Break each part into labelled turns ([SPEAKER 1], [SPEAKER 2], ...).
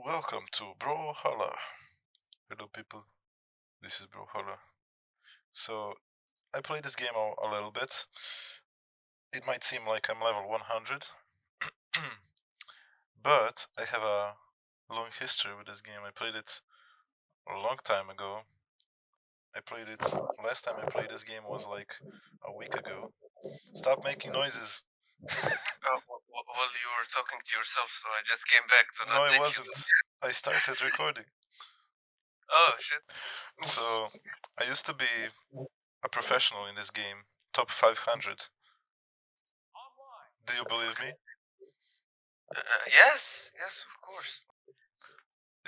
[SPEAKER 1] Welcome to Brawlhalla. Hello people, this is Brawlhalla. So, I played this game a little bit. It might seem like I'm level 100, but I have a long history with this game. I played it a long time ago. Last time I played this game was like a week ago. Stop making noises.
[SPEAKER 2] Well, you were talking to yourself, so I just came back to
[SPEAKER 1] No,
[SPEAKER 2] not
[SPEAKER 1] I
[SPEAKER 2] let
[SPEAKER 1] wasn't.
[SPEAKER 2] you.
[SPEAKER 1] I started recording.
[SPEAKER 2] Oh shit!
[SPEAKER 1] So, I used to be a professional in this game, top 500. Do you believe me?
[SPEAKER 2] Yes, of course.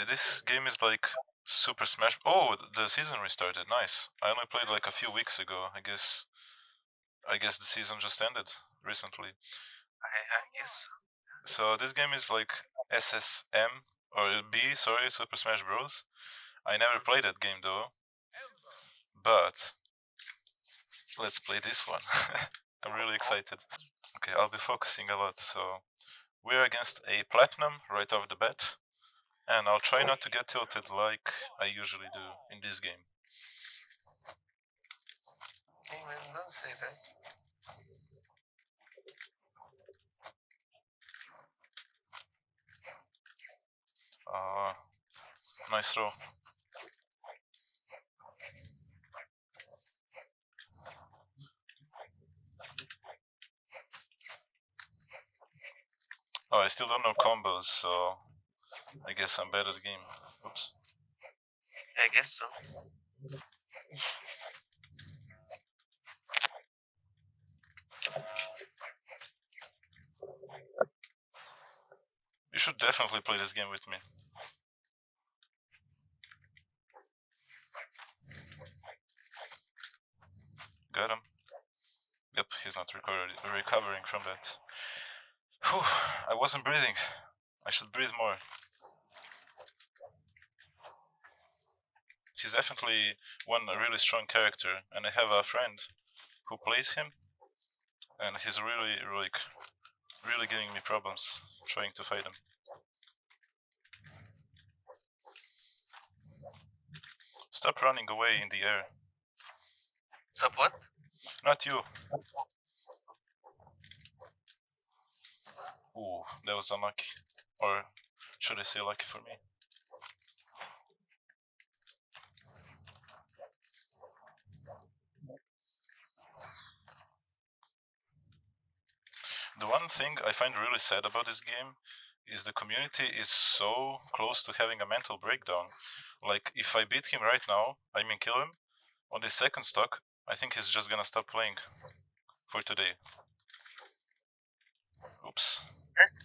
[SPEAKER 1] This game is like Super Smash. Oh, the season restarted. Nice. I only played like a few weeks ago. I guess the season just ended recently.
[SPEAKER 2] I guess.
[SPEAKER 1] So this game is like SSM or B, sorry, Super Smash Bros. I never played that game though. But let's play this one. I'm really excited. Okay, I'll be focusing a lot. So we're against a platinum right off the bat. And I'll try not to get tilted like I usually do in this game.
[SPEAKER 2] Hey man, don't say that.
[SPEAKER 1] Nice throw. Oh, I still don't know combos, so I guess I'm bad at the game. Oops.
[SPEAKER 2] I guess so.
[SPEAKER 1] You should definitely play this game with me. Got him. Yep, he's not recovering from that. Whew, I wasn't breathing. I should breathe more. He's definitely one really strong character, and I have a friend who plays him, and he's really giving me problems trying to fight him. Stop running away in the air.
[SPEAKER 2] Stop what?
[SPEAKER 1] Not you. Ooh, that was unlucky. Or should I say lucky for me? The one thing I find really sad about this game is the community is so close to having a mental breakdown. Like, if I beat him right now, I mean kill him, on the second stock, I think he's just gonna stop playing for today. Oops.
[SPEAKER 2] Yes.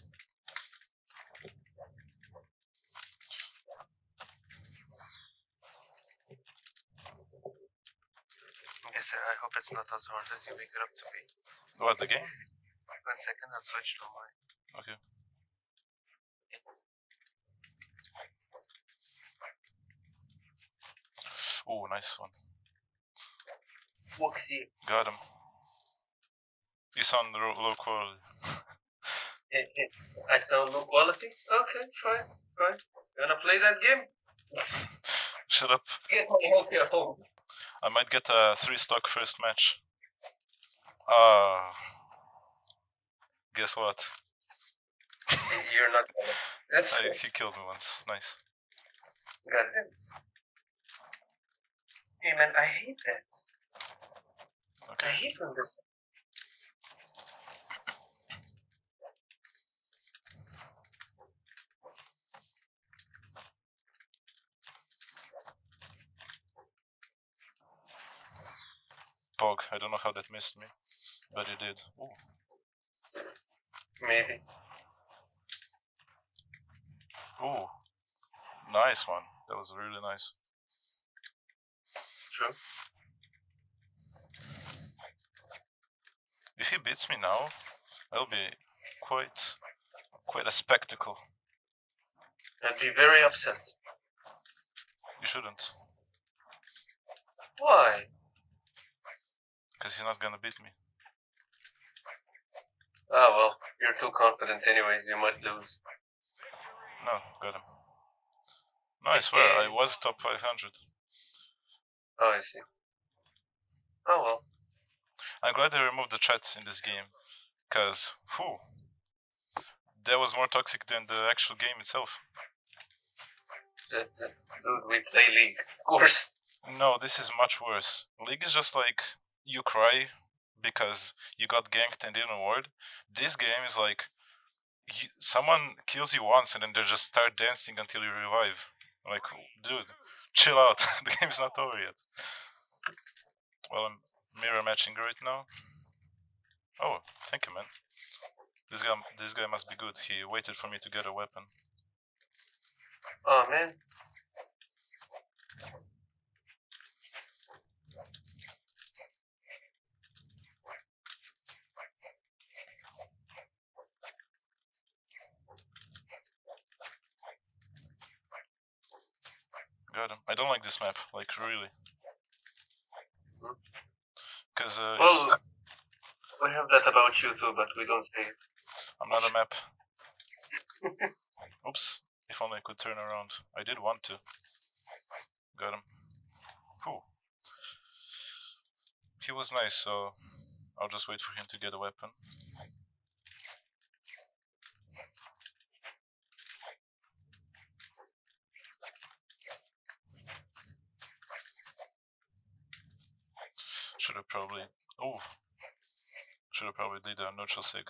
[SPEAKER 2] Yes, I hope it's not as hard as you make it up to be.
[SPEAKER 1] What, the game?
[SPEAKER 2] 1 second, I'll switch to my.
[SPEAKER 1] Okay. Ooh, nice one.
[SPEAKER 2] Foxy.
[SPEAKER 1] Got him. He's on low quality.
[SPEAKER 2] I sound low quality? Okay, fine. You wanna play that game?
[SPEAKER 1] Shut up.
[SPEAKER 2] Get my help here home.
[SPEAKER 1] I might get a 3-stock first match. Guess what?
[SPEAKER 2] You're not gonna. That's
[SPEAKER 1] He killed me once. Nice.
[SPEAKER 2] goddamn. Hey man, I hate that.
[SPEAKER 1] Okay.
[SPEAKER 2] I hate when this.
[SPEAKER 1] Pog. I don't know how that missed me, but it did. Ooh.
[SPEAKER 2] Maybe.
[SPEAKER 1] Ooh. Nice one. That was really nice.
[SPEAKER 2] True.
[SPEAKER 1] If he beats me now, that'll be quite a spectacle.
[SPEAKER 2] I'd be very upset.
[SPEAKER 1] You shouldn't,
[SPEAKER 2] Why?
[SPEAKER 1] because he's not gonna beat me.
[SPEAKER 2] Ah well, you're too confident anyways, you might lose.
[SPEAKER 1] No, got him. No, I swear, I was top 500.
[SPEAKER 2] Oh, I see. Oh well.
[SPEAKER 1] I'm glad they removed the chat in this game, cause that was more toxic than the actual game itself.
[SPEAKER 2] Dude, we play League, of course.
[SPEAKER 1] No, this is much worse. League is just like you cry because you got ganked and didn't award. This game is like someone kills you once and then they just start dancing until you revive. Like, dude, chill out. The game's not over yet. Well, I'm mirror matching right now. Oh, thank you, man. This guy must be good. He waited for me to get a weapon.
[SPEAKER 2] Oh man.
[SPEAKER 1] Got him. I don't like this map, like really. Cause
[SPEAKER 2] well, we have that about you too, but we don't say it.
[SPEAKER 1] I'm not a map. Oops. If only I could turn around. I did want to. Got him. Whew. He was nice, so I'll just wait for him to get a weapon. Should have probably did a neutral sig.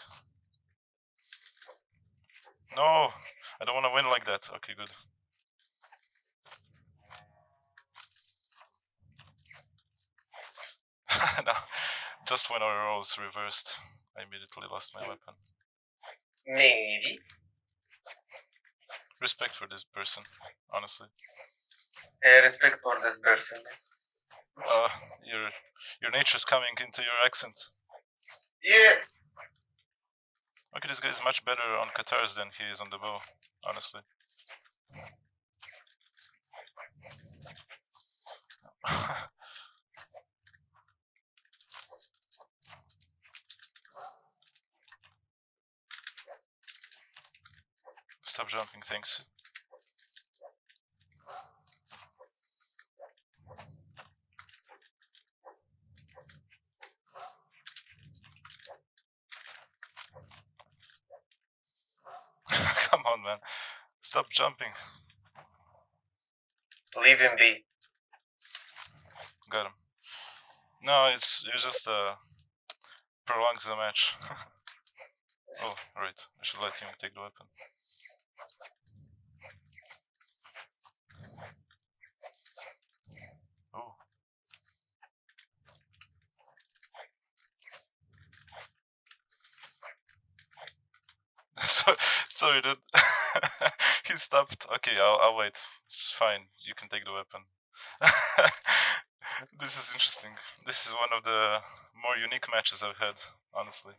[SPEAKER 1] No! I don't want to win like that. Okay, good. No, just when our roles reversed, I immediately lost my weapon.
[SPEAKER 2] Maybe.
[SPEAKER 1] Respect for this person, honestly.
[SPEAKER 2] Respect for this person.
[SPEAKER 1] Your nature's coming into your accent.
[SPEAKER 2] Yes!
[SPEAKER 1] Okay, this guy is much better on Katars than he is on the bow, honestly. Stop jumping, thanks. Come on, man. Stop jumping.
[SPEAKER 2] Leave him be.
[SPEAKER 1] Got him. No, it just prolongs the match. Oh, right. I should let him take the weapon. Oh. Sorry, dude. He stopped. Okay, I'll wait. It's fine. You can take the weapon. This is interesting. This is one of the more unique matches I've had, honestly.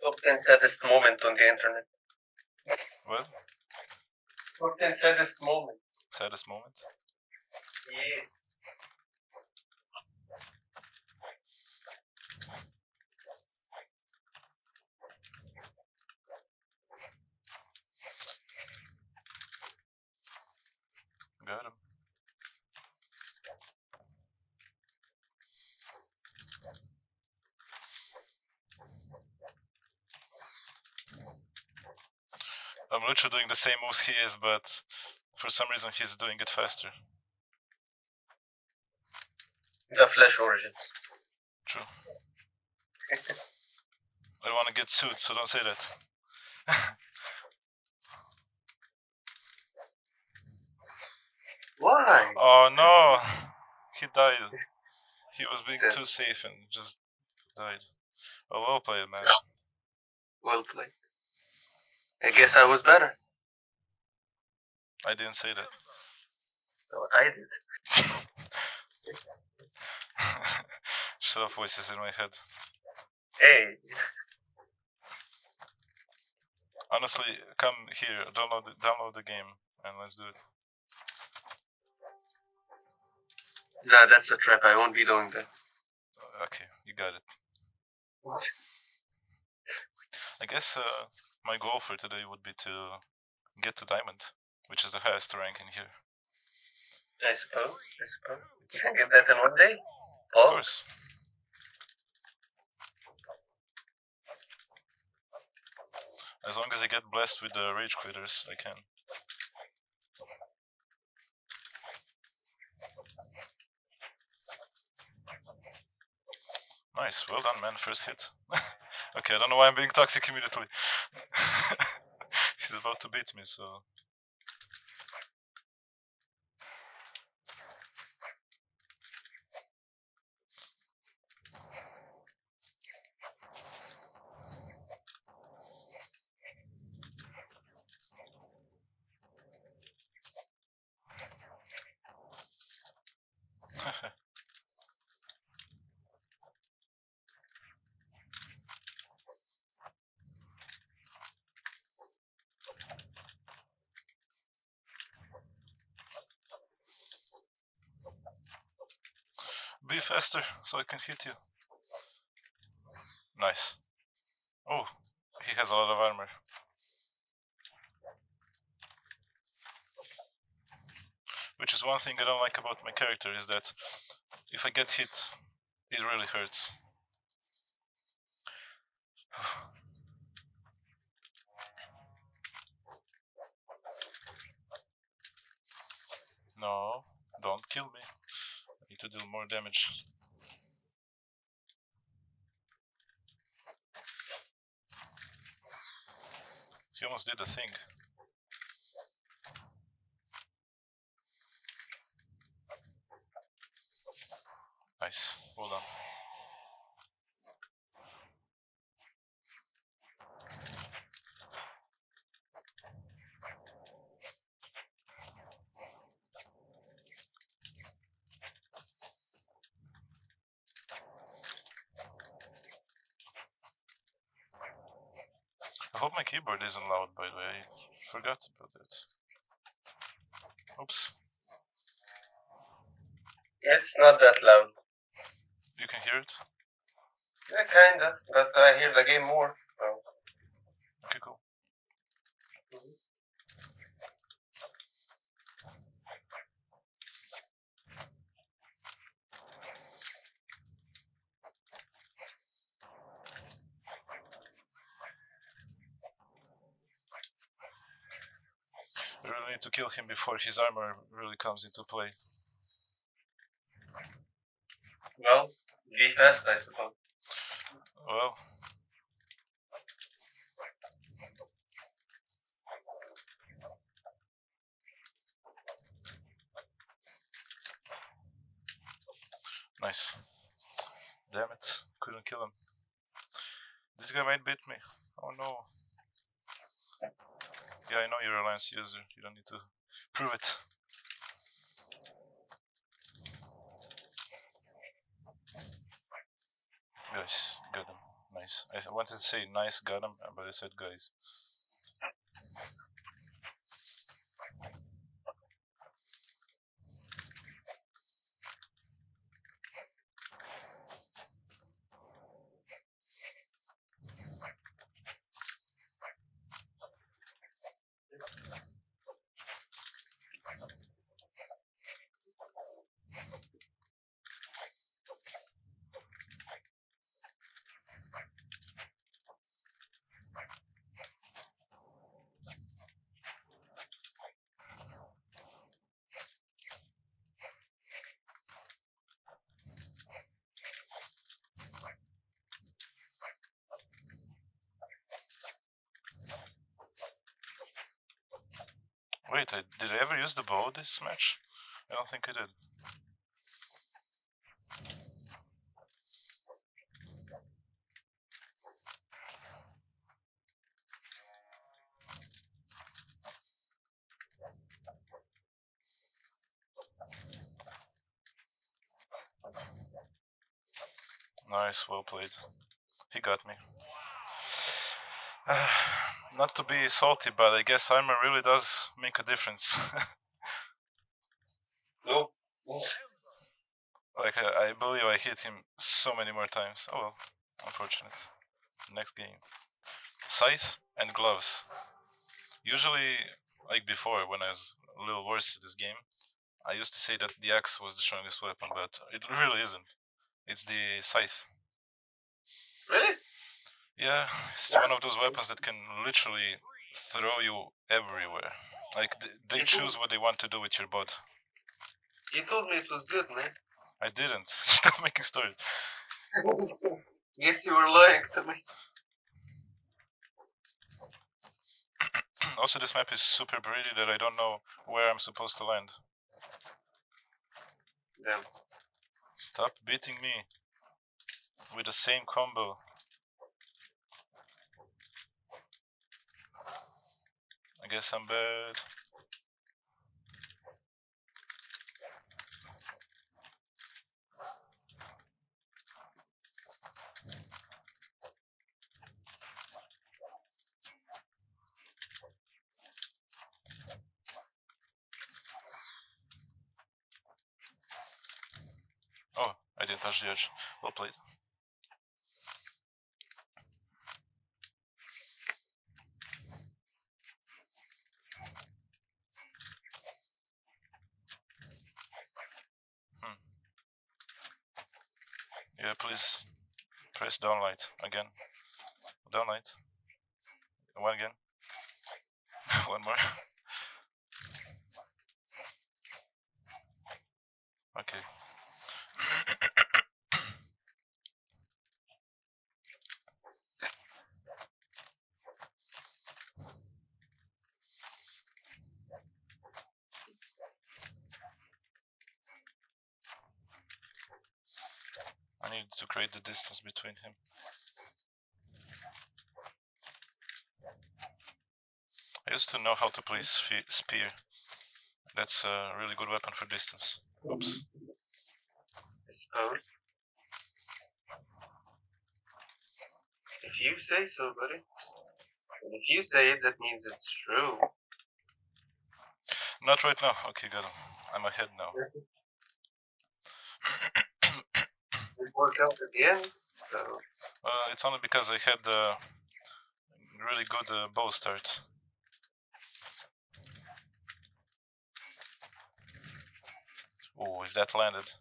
[SPEAKER 2] Top 10 saddest moment on the internet.
[SPEAKER 1] What?
[SPEAKER 2] Top 10 saddest moments.
[SPEAKER 1] Saddest moment?
[SPEAKER 2] Yeah.
[SPEAKER 1] Got him. I'm literally doing the same moves he is, but for some reason he's doing it faster.
[SPEAKER 2] The Flash Origins.
[SPEAKER 1] True. I want to get sued, so don't say that.
[SPEAKER 2] Why?
[SPEAKER 1] Oh no! He died. He was being too safe and just died. Oh, well played, man.
[SPEAKER 2] Well played. I guess I was better.
[SPEAKER 1] I didn't say that.
[SPEAKER 2] No, I did.
[SPEAKER 1] Shut up, voices in my head.
[SPEAKER 2] Hey.
[SPEAKER 1] Honestly, come here, download the game, and let's do it.
[SPEAKER 2] Nah, that's a trap. I won't be doing that.
[SPEAKER 1] Okay, you got it.
[SPEAKER 2] What?
[SPEAKER 1] I guess my goal for today would be to get to diamond, which is the highest rank in here.
[SPEAKER 2] I suppose. You can get that in one day.
[SPEAKER 1] Of course. As long as I get blessed with the rage quitters, I can. Nice, well done, man. First hit. Okay, I don't know why I'm being toxic immediately. He's about to beat me, so. Be faster, so I can hit you. Nice. Oh, he has a lot of armor. Which is one thing I don't like about my character, is that if I get hit, it really hurts. No, don't kill me. I need to deal more damage. He almost did a thing. Nice, well done. I hope my keyboard isn't loud, by the way. I forgot about it. Oops.
[SPEAKER 2] It's not that loud.
[SPEAKER 1] You can hear it?
[SPEAKER 2] Yeah, kinda, but I hear the game more. So.
[SPEAKER 1] Okay, cool. We really need to kill him before his armor really comes into play.
[SPEAKER 2] Well, be fast, I suppose.
[SPEAKER 1] Well. Nice. Damn it, couldn't kill him. This guy might beat me. Oh no. Yeah, I know you're a Lance user. You don't need to prove it. Guys, got him. Nice. I wanted to say nice, got him, but I said guys. Wait, did I ever use the bow this match? I don't think I did. Nice, well played. He got me. Not to be salty, but I guess armor really does make a difference.
[SPEAKER 2] No.
[SPEAKER 1] Like, I believe I hit him so many more times. Oh well, unfortunate. Next game. scythe and gloves. Usually, like before, when I was a little worse at this game, I used to say that the axe was the strongest weapon, but it really isn't. It's the scythe.
[SPEAKER 2] Really?
[SPEAKER 1] Yeah, it's one of those weapons that can literally throw you everywhere. Like, they choose what they want to do with your bot.
[SPEAKER 2] You told me it was good, man.
[SPEAKER 1] I didn't. Stop making stories.
[SPEAKER 2] Guess you were lying to me.
[SPEAKER 1] Also, this map is super pretty that I don't know where I'm supposed to land.
[SPEAKER 2] Damn.
[SPEAKER 1] Stop beating me with the same combo. I guess I'm bad. Oh, I didn't touch the edge. Well played. Yeah, please press downlight again. Downlight. One again. One more. Okay. I need to create the distance between him. I used to know how to play spear. That's a really good weapon for distance. Oops.
[SPEAKER 2] I suppose. If you say so, buddy. And if you say it, that means it's true.
[SPEAKER 1] Not right now. Okay, got him. I'm ahead now.
[SPEAKER 2] It worked out at the end, so.
[SPEAKER 1] It's only because I had a really good bow start. Oh, if that landed.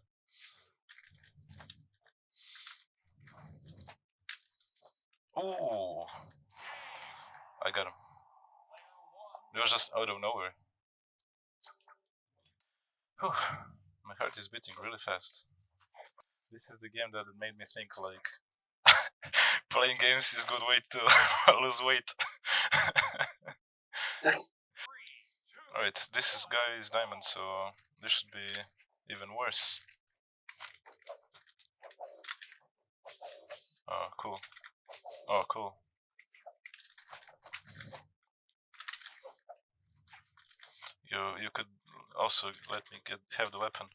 [SPEAKER 1] Ooh. I got him. It was just out of nowhere. Whew. My heart is beating really fast. This is the game that made me think like playing games is a good way to lose weight. Alright, this guy is diamond, so this should be even worse. Oh, cool. Oh, cool. You could also let me have the weapon,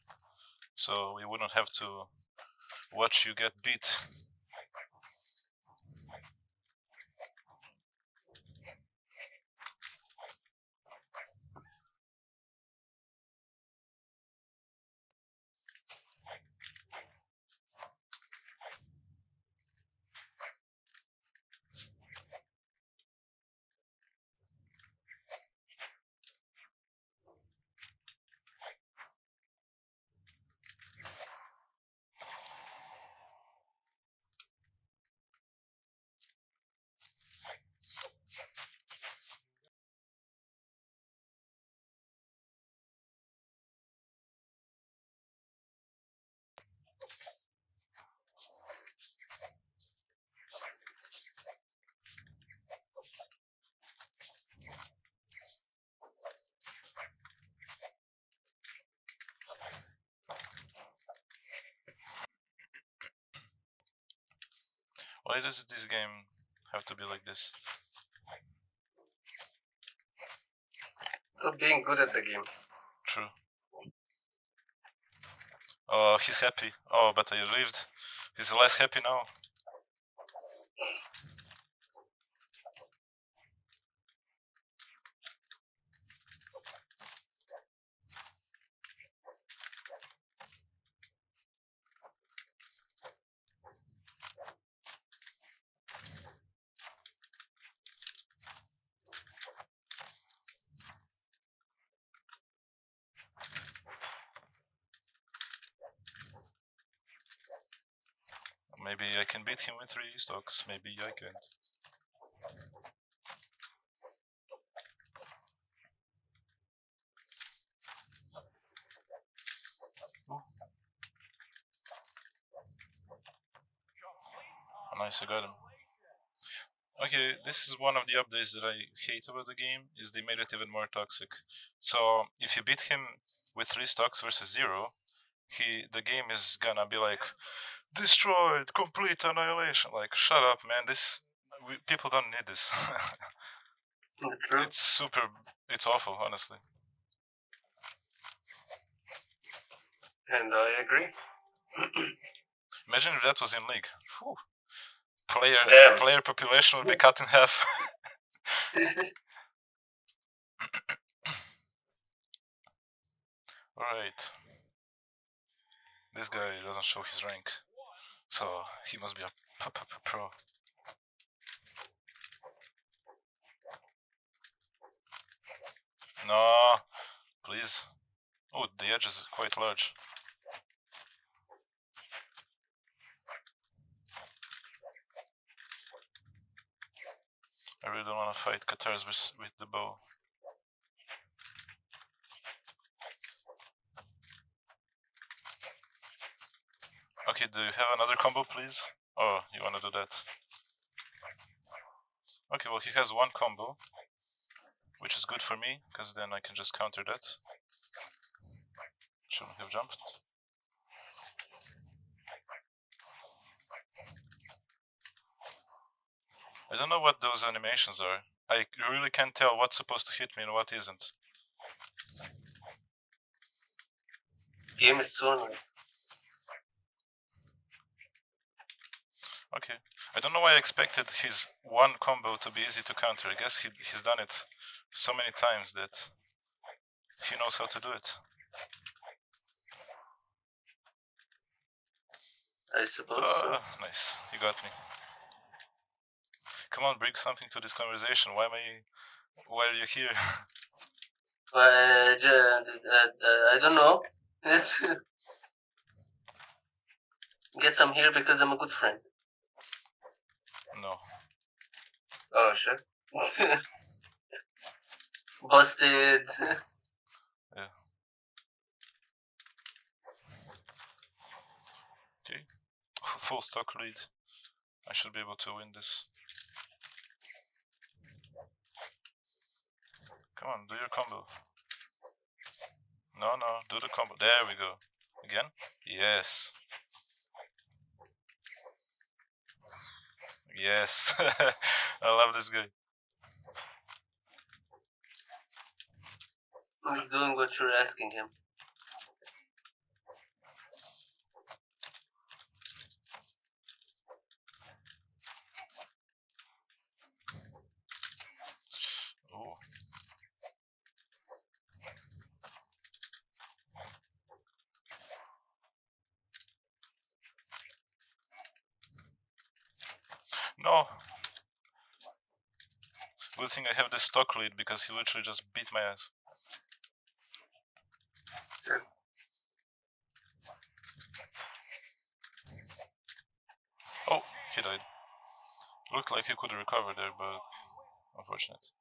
[SPEAKER 1] so we wouldn't have to watch you get beat. Why does this game have to be like this?
[SPEAKER 2] Stop being good at the game.
[SPEAKER 1] True. Oh, he's happy. Oh, but I lived. He's less happy now. Maybe I can beat him with 3 stocks, maybe I can't. Nice, I got him. Okay, this is one of the updates that I hate about the game, is they made it even more toxic. So if you beat him with 3 stocks versus 0, the game is gonna be like, destroyed, complete annihilation. Like, shut up, man. People don't need this.
[SPEAKER 2] True.
[SPEAKER 1] It's awful, honestly.
[SPEAKER 2] And I agree.
[SPEAKER 1] Imagine if that was in League. Whew. Player population would be cut in half. Alright. This guy doesn't show his rank, so he must be a pro. No, please. Oh, the edge is quite large. I really don't want to fight Qatars with the bow. Okay, do you have another combo, please? Oh, you want to do that? Okay, well, he has one combo, which is good for me, because then I can just counter that. Shouldn't have jumped. I don't know what those animations are. I really can't tell what's supposed to hit me and what isn't.
[SPEAKER 2] Game is so annoying.
[SPEAKER 1] Okay. I don't know why I expected his one combo to be easy to counter. I guess he's done it so many times that he knows how to do it.
[SPEAKER 2] I suppose so.
[SPEAKER 1] Nice. You got me. Come on, bring something to this conversation. Why are you here?
[SPEAKER 2] I don't know. Guess I'm here because I'm a good friend.
[SPEAKER 1] No.
[SPEAKER 2] Oh, shit. Busted.
[SPEAKER 1] Yeah. Okay. Full stock lead. I should be able to win this. Come on, do your combo. No, do the combo. There we go. Again? Yes. Yes. I love this guy.
[SPEAKER 2] He's doing what you're asking him.
[SPEAKER 1] Oh. No. Good thing I have the stock lead because he literally just beat my ass.
[SPEAKER 2] Sure.
[SPEAKER 1] Oh, he died. Looked like he could recover there, but unfortunate.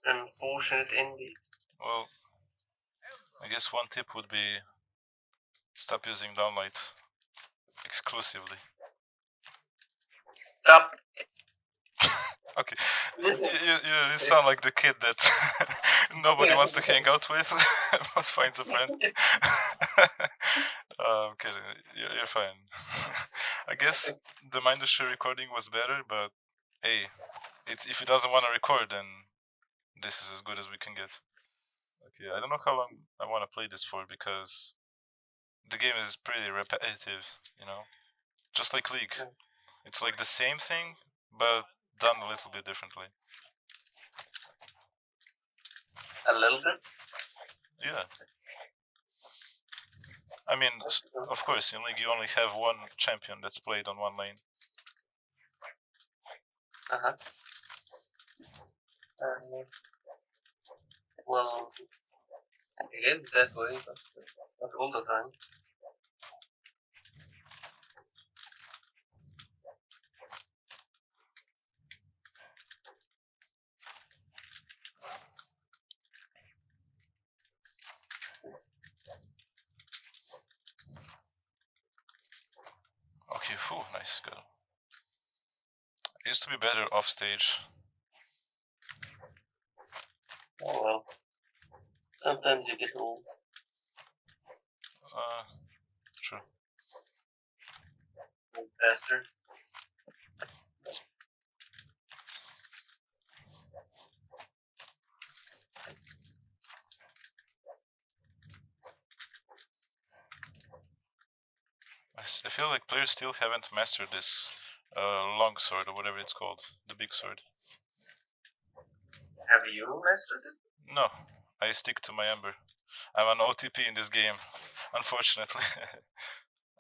[SPEAKER 2] Unfortunate indeed.
[SPEAKER 1] Well, I guess one tip would be stop using downlight exclusively.
[SPEAKER 2] Stop.
[SPEAKER 1] Okay, you sound like the kid that nobody wants to hang out with, but finds a friend. I'm kidding. You're fine. I guess the Mindustry recording was better, but hey, if he doesn't want to record, then this is as good as we can get. Okay, I don't know how long I want to play this for because the game is pretty repetitive, you know? Just like League. It's like the same thing, but done a little bit differently.
[SPEAKER 2] A little bit?
[SPEAKER 1] Yeah. I mean, of course, in League you only have one champion that's played on one lane.
[SPEAKER 2] Uh-huh. Well, it is that way, but not all the time.
[SPEAKER 1] Nice, good. I used to be better off stage.
[SPEAKER 2] Oh well. Sometimes you get old.
[SPEAKER 1] True.
[SPEAKER 2] Old bastard.
[SPEAKER 1] I feel like players still haven't mastered this long sword or whatever it's called, the big sword.
[SPEAKER 2] Have you mastered it?
[SPEAKER 1] No, I stick to my Ember. I'm an OTP in this game, unfortunately.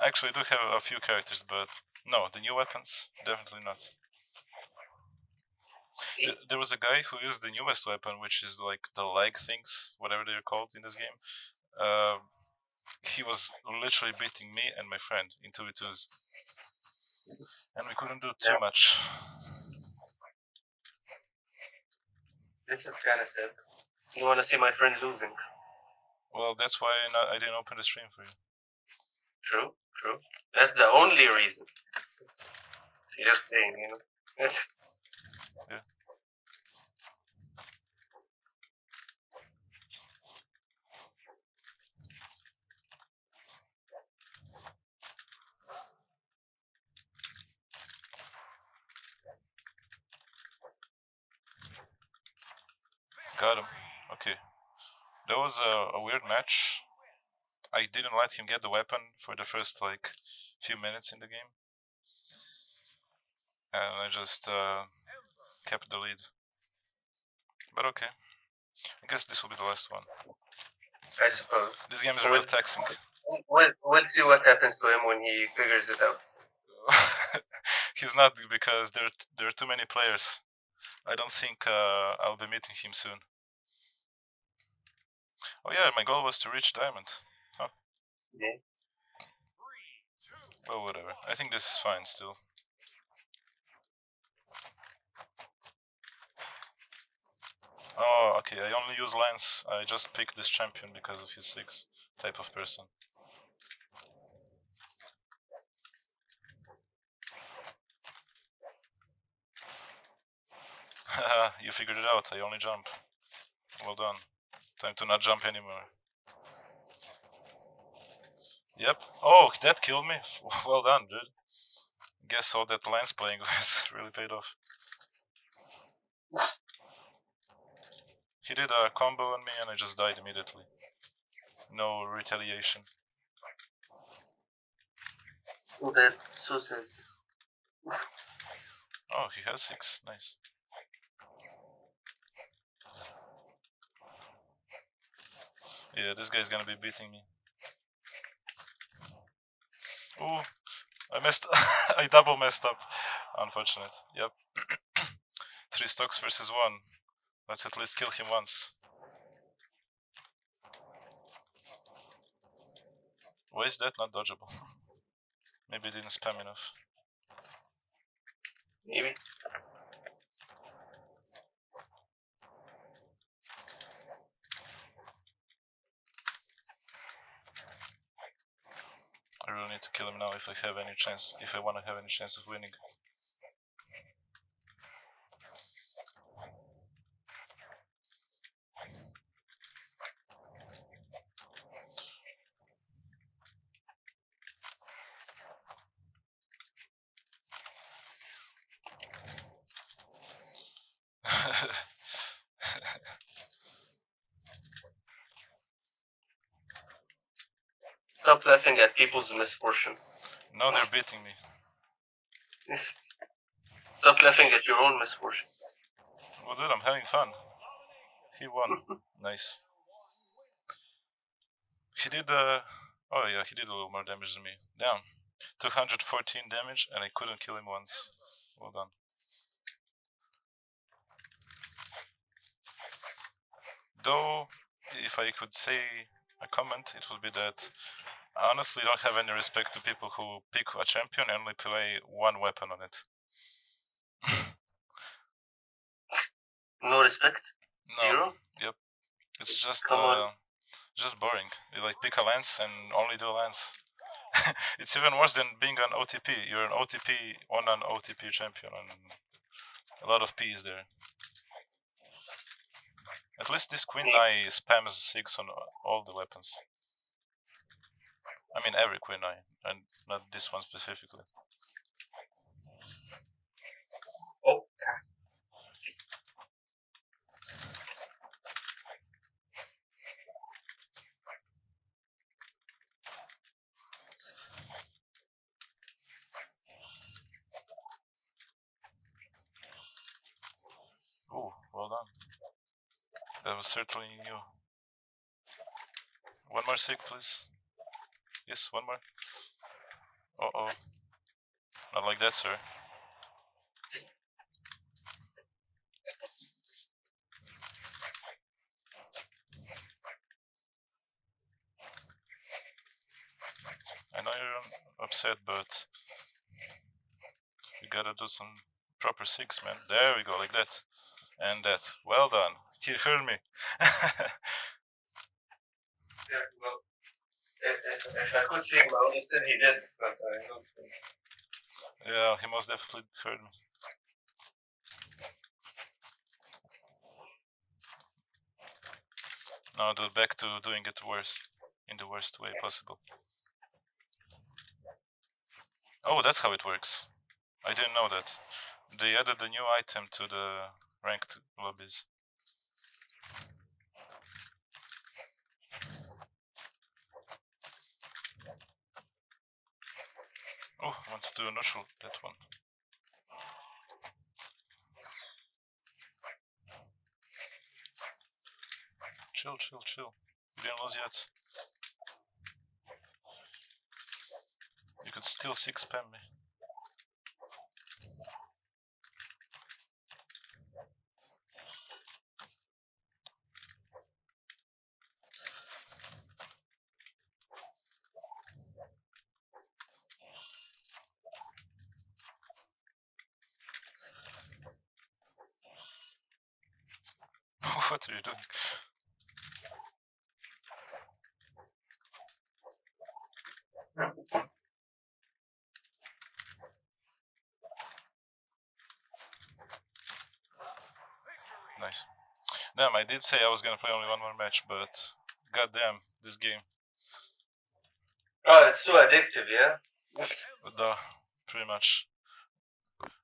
[SPEAKER 1] Actually, I do have a few characters, but no, the new weapons, definitely not. There was a guy who used the newest weapon, which is like the leg things, whatever they're called in this game. He was literally beating me and my friend in 2v2s. And we couldn't do too much.
[SPEAKER 2] This is kind of sad. You want to see my friend losing?
[SPEAKER 1] Well, that's why I didn't open the stream for you.
[SPEAKER 2] True, true. That's the only reason. Just saying, you know.
[SPEAKER 1] Yeah. Got him. Okay. That was a weird match. I didn't let him get the weapon for the first like few minutes in the game. And I just kept the lead. But okay. I guess this will be the last one.
[SPEAKER 2] I suppose.
[SPEAKER 1] This game is real taxing.
[SPEAKER 2] We'll see what happens to him when he figures it out.
[SPEAKER 1] He's not, because there are too many players. I don't think I'll be meeting him soon. Oh yeah, my goal was to reach diamond. Huh.
[SPEAKER 2] Yeah.
[SPEAKER 1] Well, whatever. I think this is fine still. Oh, okay, I only use Lance. I just picked this champion because of his 6 type of person. Haha, you figured it out. I only jump. Well done. Time to not jump anymore. Yep. Oh, that killed me. Well done, dude. Guess all that Lance playing was really paid off. He did a combo on me and I just died immediately. No retaliation.
[SPEAKER 2] Oh, that's so sad.
[SPEAKER 1] Oh, he has 6. Nice. Yeah, this guy's gonna be beating me. Ooh, I messed. I double messed up. Unfortunate. Yep. 3 stocks versus 1. Let's at least kill him once. Why is that not dodgeable? Maybe it didn't spam enough.
[SPEAKER 2] Maybe.
[SPEAKER 1] I really need to kill him now if I have any chance. If I want to have any chance of winning.
[SPEAKER 2] Stop laughing at people's misfortune.
[SPEAKER 1] No, they're beating me.
[SPEAKER 2] Stop laughing at your own misfortune.
[SPEAKER 1] Well, dude, I'm having fun. He won. Nice. He did oh yeah, he did a little more damage than me. Damn. 214 damage and I couldn't kill him once. Well done. Though, if I could say a comment, it would be that I honestly don't have any respect to people who pick a champion and only play one weapon on it.
[SPEAKER 2] No respect?
[SPEAKER 1] No.
[SPEAKER 2] Zero?
[SPEAKER 1] Yep. It's just
[SPEAKER 2] Come on.
[SPEAKER 1] just boring. You like pick a lance and only do a lance. It's even worse than being an OTP. You're an OTP on an OTP champion, and a lot of P is there. At least this Queen Eye spams 6 on all the weapons. I mean every Queen Eye, and not this one specifically.
[SPEAKER 2] Oh.
[SPEAKER 1] Ooh, well done. That was certainly you. One more sig, please. Yes, one more. Uh-oh. Not like that, sir. I know you're upset, but you gotta do some proper sigs, man. There we go, like that. And that. Well done. He heard me.
[SPEAKER 2] Yeah, well, if I could see him, I would have said he did, but I don't think.
[SPEAKER 1] Yeah, he most definitely heard me. Now do back to doing it worse, in the worst way possible. Oh, that's how it works. I didn't know that. They added a new item to the ranked lobbies. Oh, I want to do a neutral, that one. Chill, chill, chill. You didn't lose yet. You could still 6 spam me. What are you doing? Nice. Damn, I did say I was gonna play only one more match, but goddamn, this game.
[SPEAKER 2] Oh, it's so addictive, yeah?
[SPEAKER 1] Duh, pretty much.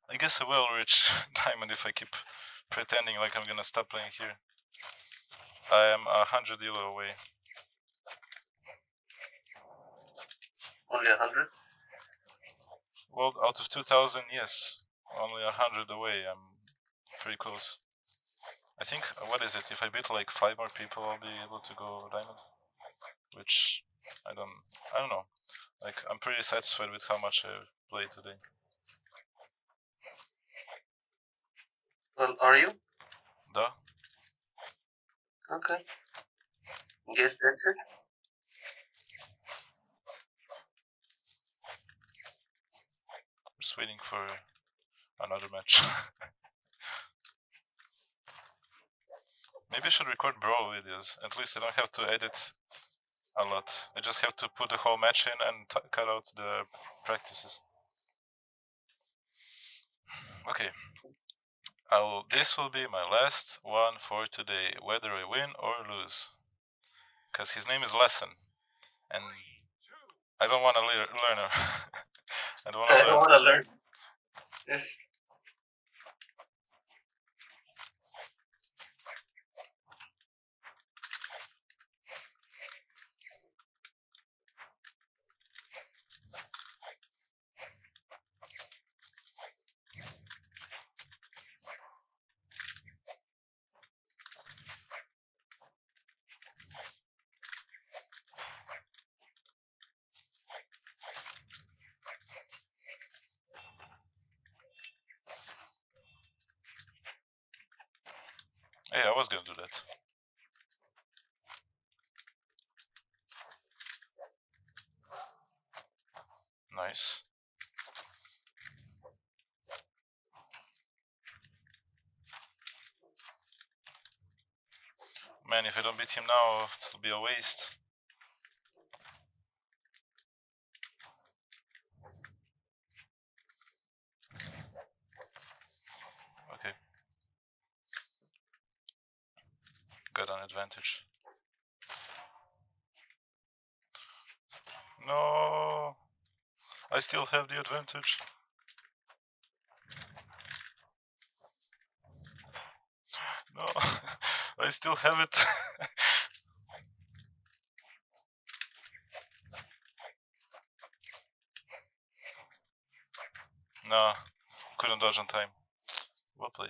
[SPEAKER 1] I guess I will reach diamond if I keep pretending like I'm gonna stop playing here. I am 100 elo away.
[SPEAKER 2] Only 100?
[SPEAKER 1] Well, out of 2000, yes. Only 100 away, I'm pretty close. I think, what is it, if I beat like 5 more people, I'll be able to go diamond? Which, I don't know. Like, I'm pretty satisfied with how much I've played today.
[SPEAKER 2] Well, are you?
[SPEAKER 1] Duh.
[SPEAKER 2] Okay. Guess that's it.
[SPEAKER 1] Just waiting for another match. Maybe I should record brawl videos. At least I don't have to edit a lot. I just have to put the whole match in and cut out the practices. Okay. This will be my last one for today, whether I win or lose. Because his name is Lesson. And I don't want to learn her. I don't want to
[SPEAKER 2] learn. This.
[SPEAKER 1] Hey, I was gonna do that. Nice. Man, if I don't beat him now, it'll be a waste. got an advantage. No, I still have the advantage. No, I still have it. No, couldn't dodge on time. Well played.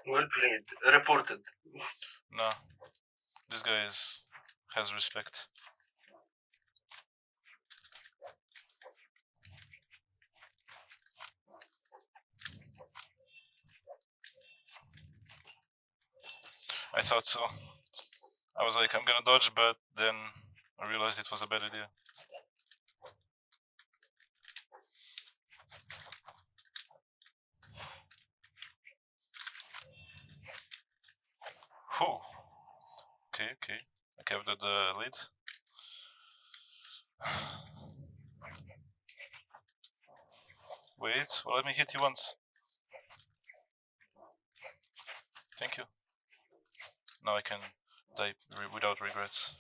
[SPEAKER 2] Well played. Reported.
[SPEAKER 1] No, this guy has respect. I thought so. I was like, I'm gonna dodge, but then I realized it was a bad idea. Whew. Okay. I captured the lead. Wait, well, let me hit you once. Thank you. Now I can die without regrets.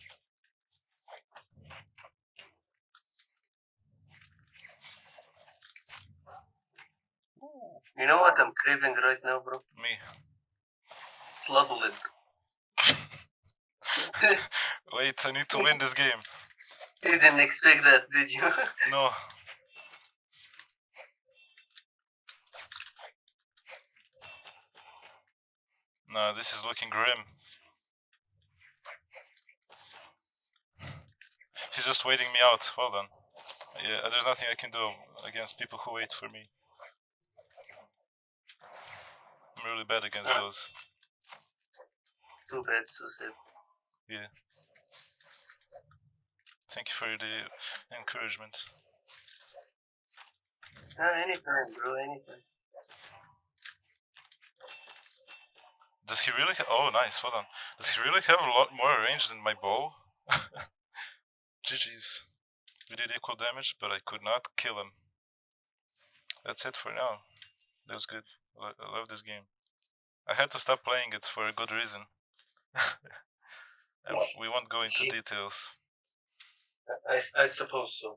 [SPEAKER 2] You know what I'm craving right now, bro?
[SPEAKER 1] Me.
[SPEAKER 2] Sludled.
[SPEAKER 1] Wait, I need to win this game.
[SPEAKER 2] You didn't expect that, did you?
[SPEAKER 1] No. No, this is looking grim. He's just waiting me out. Well done. Yeah, there's nothing I can do against people who wait for me. I'm really bad against those.
[SPEAKER 2] Too bad, so sad.
[SPEAKER 1] Yeah. Thank you for the encouragement.
[SPEAKER 2] Anytime, bro, anytime.
[SPEAKER 1] Does he really oh, nice, well done. Does he really have a lot more range than my bow? GG's. We did equal damage, but I could not kill him. That's it for now. That was good. I love this game. I had to stop playing it for a good reason. And we won't go into details.
[SPEAKER 2] I suppose so.